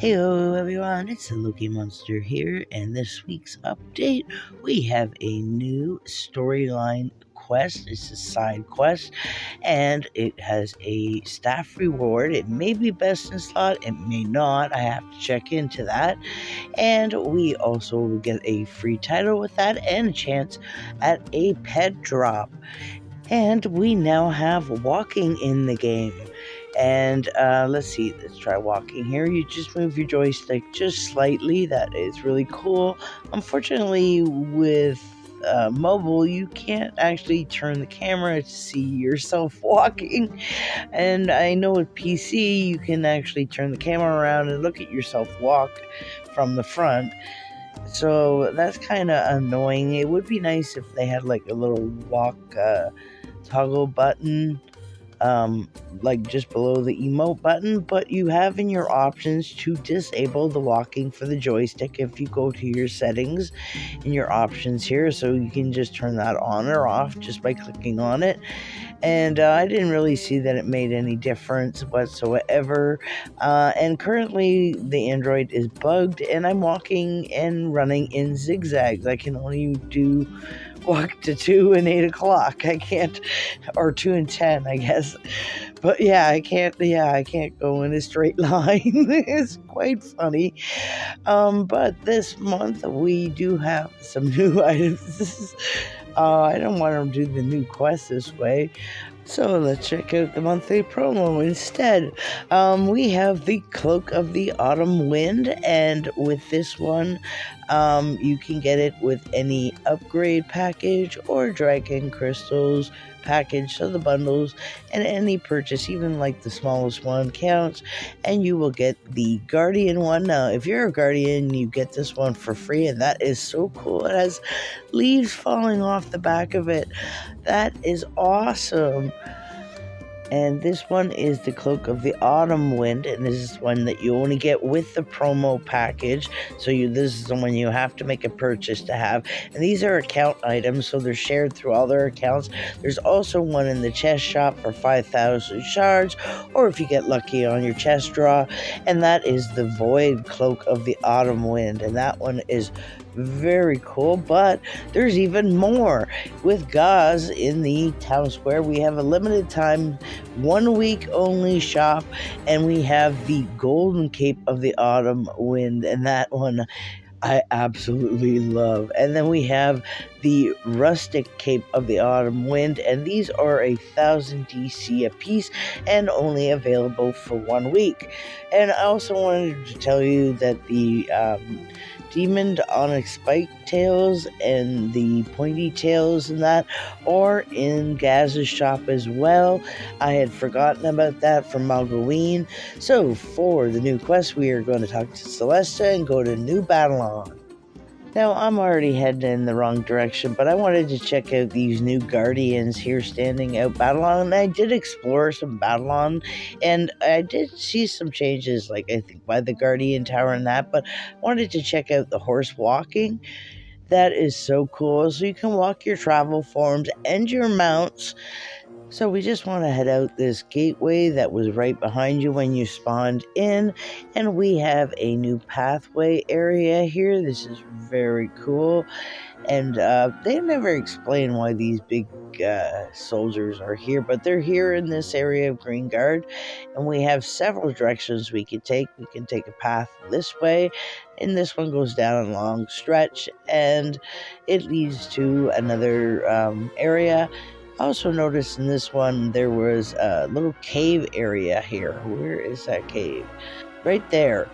Heyo everyone, it's the Loki Monster here, and this week's update, we have a new storyline quest. It's a side quest, and it has a staff reward. It may be best in slot, it may not. I have to check into that. And we also will get a free title with that and a chance at a pet drop. And we now have walking in the game. And let's try walking here. You just move your joystick just slightly. That is really cool. Unfortunately, with mobile, you can't actually turn the camera to see yourself walking. And I know with PC, you can actually turn the camera around and look at yourself walk from the front. So that's kind of annoying. It would be nice if they had like a little walk toggle button, like just below the emote button, but you have in your options to disable the walking for the joystick if you go to your settings in your options here, so you can just turn that on or off just by clicking on it. And I didn't really see that it made any difference whatsoever. And currently the Android is bugged, and I'm walking and running in zigzags. I can only walk to 2 and 8 o'clock. I can't, or 2 and 10, I guess. But I can't go in a straight line. It's quite funny. But this month we do have some new items. I don't want to do the new quest this way, so let's check out the monthly promo instead. We have the Cloak of the Autumn Wind, and with this one, you can get it with any upgrade package or Dragon Crystals package, so the bundles, and any purchase, even like the smallest one, counts, and you will get the Guardian one. Now, if you're a Guardian, you get this one for free, and that is so cool. It has leaves falling off the back of it. That is awesome. And this one is the Cloak of the Autumn Wind, and this is one that you only get with the promo package. So this is the one you have to make a purchase to have. And these are account items, so they're shared through all their accounts. There's also one in the chest shop for 5,000 shards, or if you get lucky on your chest draw. And that is the Void Cloak of the Autumn Wind, and that one is very cool. But there's even more. With Gauze in the town square, we have a limited time 1 week only shop, and we have the Golden Cape of the Autumn Wind, and that one I absolutely love. And then we have the Rustic Cape of the Autumn Wind, and these are 1,000 DC a piece and only available for 1 week. And I also wanted to tell you that the Demon Onyx Spike Tails and the Pointy Tails and that are in Gaz's shop as well. I had forgotten about that from Mogloween. So for the new quest, we are going to talk to Celesta and go to New Babylon. Now, I'm already heading in the wrong direction, but I wanted to check out these new Guardians here standing out Babylon, and I did explore some Babylon, and I did see some changes, like I think by the Guardian Tower and that, but I wanted to check out the horse walking. That is so cool. So you can walk your travel forms and your mounts. So we just want to head out this gateway that was right behind you when you spawned in, and we have a new pathway area here. This is very cool, and they never explain why these big soldiers are here, but they're here in this area of Greenguard, and we have several directions we can take. We can take a path this way, and this one goes down a long stretch, and it leads to another area. I also noticed in this one there was a little cave area here. Where is that cave? Right there.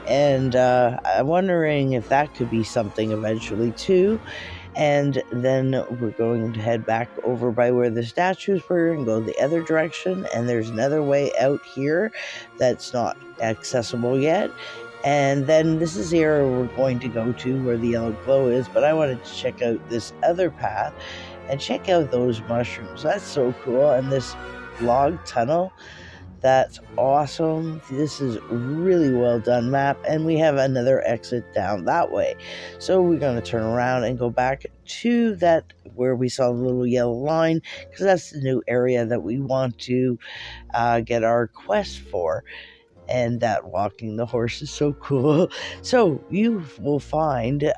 And I'm wondering if that could be something eventually too. And then we're going to head back over by where the statues were and go the other direction. And there's another way out here that's not accessible yet. And then this is the area we're going to go to where the yellow glow is. But I wanted to check out this other path and check out those mushrooms. That's so cool. And this log tunnel, that's awesome. This is really well done map, and we have another exit down that way. So we're going to turn around and go back to that where we saw the little yellow line, because that's the new area that we want to get our quest for. and that walking the horse is so cool. So you will find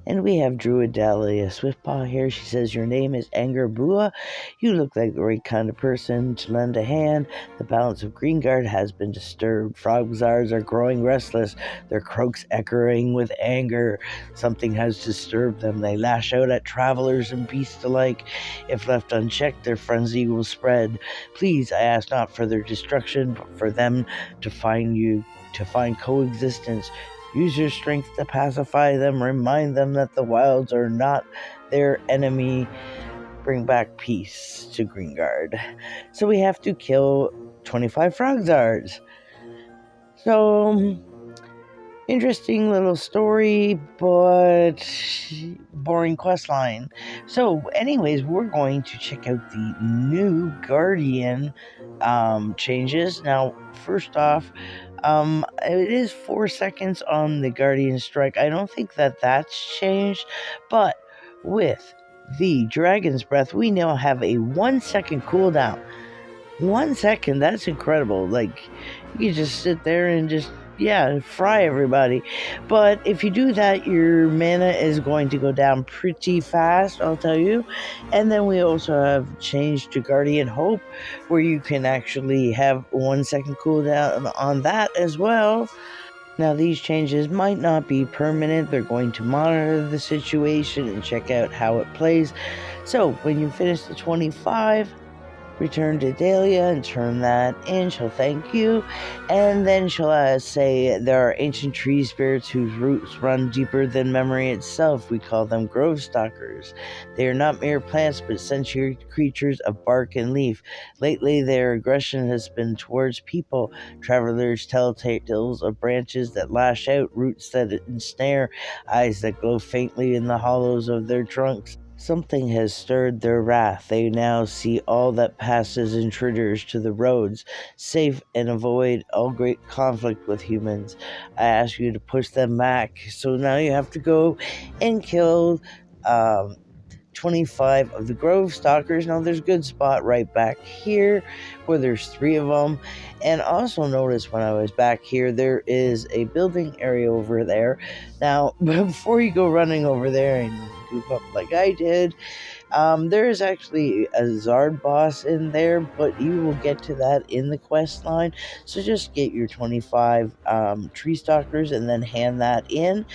and we have Druidalia Swiftpaw here. She says, your name is Anger Bua. You look like the right kind of person to lend a hand. The balance of Greenguard has been disturbed. Frogzards are growing restless, their croaks echoing with anger. Something has disturbed them. They lash out at travelers and beasts alike. If left unchecked, their frenzy will spread. Please, I ask not for their destruction, but for them to find coexistence. Use your strength to pacify them. Remind them that the wilds are not their enemy. Bring back peace to Greenguard. So we have to kill 25 Frogzards. So, interesting little story, but boring questline. So, anyways, we're going to check out the new Guardian changes. Now, first off, it is 4 seconds on the Guardian Strike. I don't think that that's changed, but with the Dragon's Breath, we now have a 1 second cooldown. 1 second, that's incredible. Like, you can just sit there and just, fry everybody. But if you do that, your mana is going to go down pretty fast, I'll tell you. And then we also have changed to Guardian Hope, where you can actually have 1 second cooldown on that as well. Now, these changes might not be permanent. They're going to monitor the situation and check out how it plays. So, when you finish the 25, return to Dahlia and turn that in. She'll thank you. And then she'll say there are ancient tree spirits whose roots run deeper than memory itself. We call them grove stalkers. They are not mere plants, but sentient creatures of bark and leaf. Lately, their aggression has been towards people. Travelers tell tales of branches that lash out, roots that ensnare, eyes that glow faintly in the hollows of their trunks. Something has stirred their wrath. They now see all that passes intruders to the roads, safe and avoid all great conflict with humans. I ask you to push them back. So now you have to go and kill 25 of the Grove Stalkers. Now there's a good spot right back here where there's 3 of them. And also notice when I was back here, there is a building area over there. Now, before you go running over there and goof up like I did, there is actually a Zard boss in there, but you will get to that in the quest line. So just get your 25 tree stalkers and then hand that in.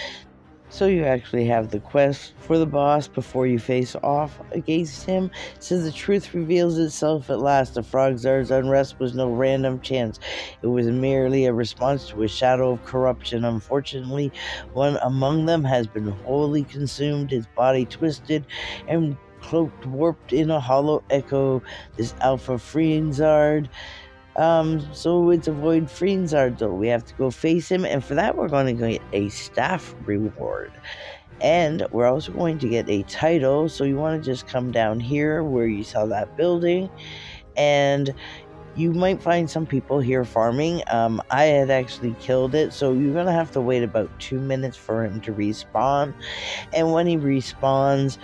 So you actually have the quest for the boss before you face off against him. It says the truth reveals itself at last. The Frogzard's unrest was no random chance. It was merely a response to a shadow of corruption. Unfortunately, one among them has been wholly consumed, his body twisted and cloaked, warped in a hollow echo. This Alpha Freendzard. So it's avoid Freendzard though. We have to go face him, and for that we're going to get a staff reward. And we're also going to get a title, so you want to just come down here where you saw that building, and you might find some people here farming. I had actually killed it, so you're going to have to wait about 2 minutes for him to respawn. And when he respawns,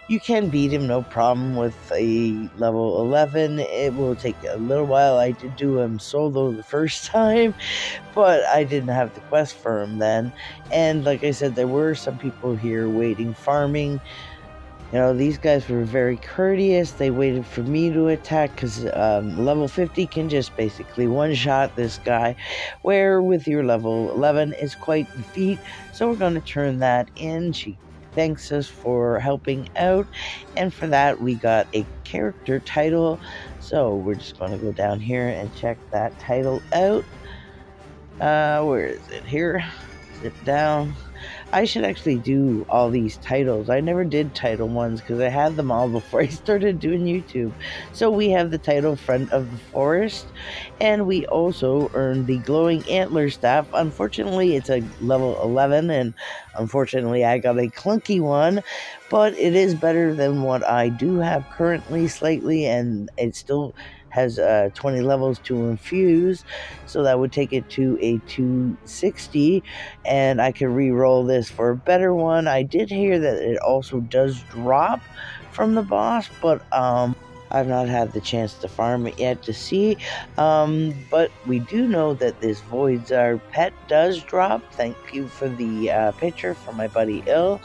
you can beat him, no problem, with a level 11. It will take a little while. I did do him solo the first time, but I didn't have the quest for him then. And like I said, there were some people here waiting, farming. You know, these guys were very courteous. They waited for me to attack because level 50 can just basically one-shot this guy, where with your level 11 is quite the feat. So we're going to turn that in. She thanks us for helping out, and for that we got a character title. So we're just going to go down here and check that title out. Where is it? Here. Sit down. I should actually do all these titles. I never did title ones because I had them all before I started doing YouTube. So we have the title Friend of the Forest, and we also earned the Glowing Antler Staff. Unfortunately, it's a level 11, and unfortunately I got a clunky one, but it is better than what I do have currently slightly, and it still has 20 levels to infuse, so that would take it to a 260, and I can re-roll this for a better one. I did hear that it also does drop from the boss, but I've not had the chance to farm it yet to see, but we do know that this Voidzar pet does drop. Thank you for the picture from my buddy Ill.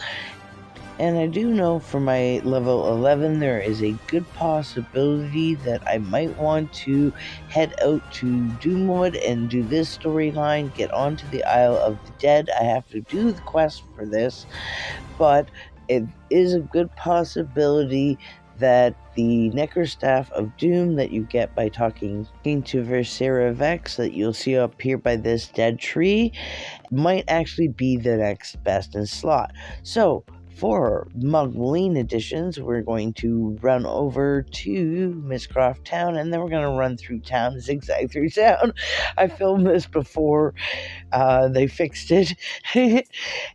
And I do know for my level 11 there is a good possibility that I might want to head out to Doomwood and do this storyline, get onto the Isle of the Dead. I have to do the quest for this, but it is a good possibility that the Necrostaff of Doom that you get by talking to Versera Vex that you'll see up here by this dead tree might actually be the next best in slot. So for Mogloween editions, we're going to run over to Mistcroft Town, and then we're going to run through town, zigzag through town. I filmed this before they fixed it,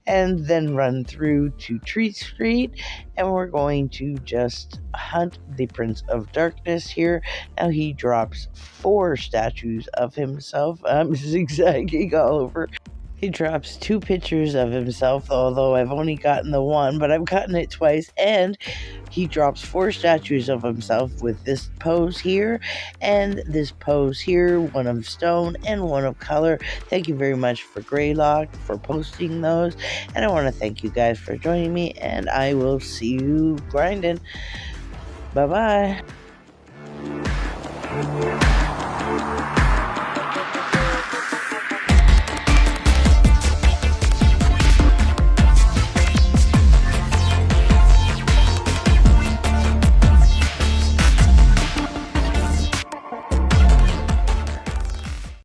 and then run through to Treat Street, and we're going to just hunt the Prince of Darkness here. Now he drops 4 statues of himself. I'm zigzagging all over. He drops 2 pictures of himself, although I've only gotten the one, but I've gotten it twice, and he drops 4 statues of himself with this pose here, and this pose here, one of stone and one of color. Thank you very much for Greylock for posting those, and I want to thank you guys for joining me, and I will see you grinding. Bye-bye.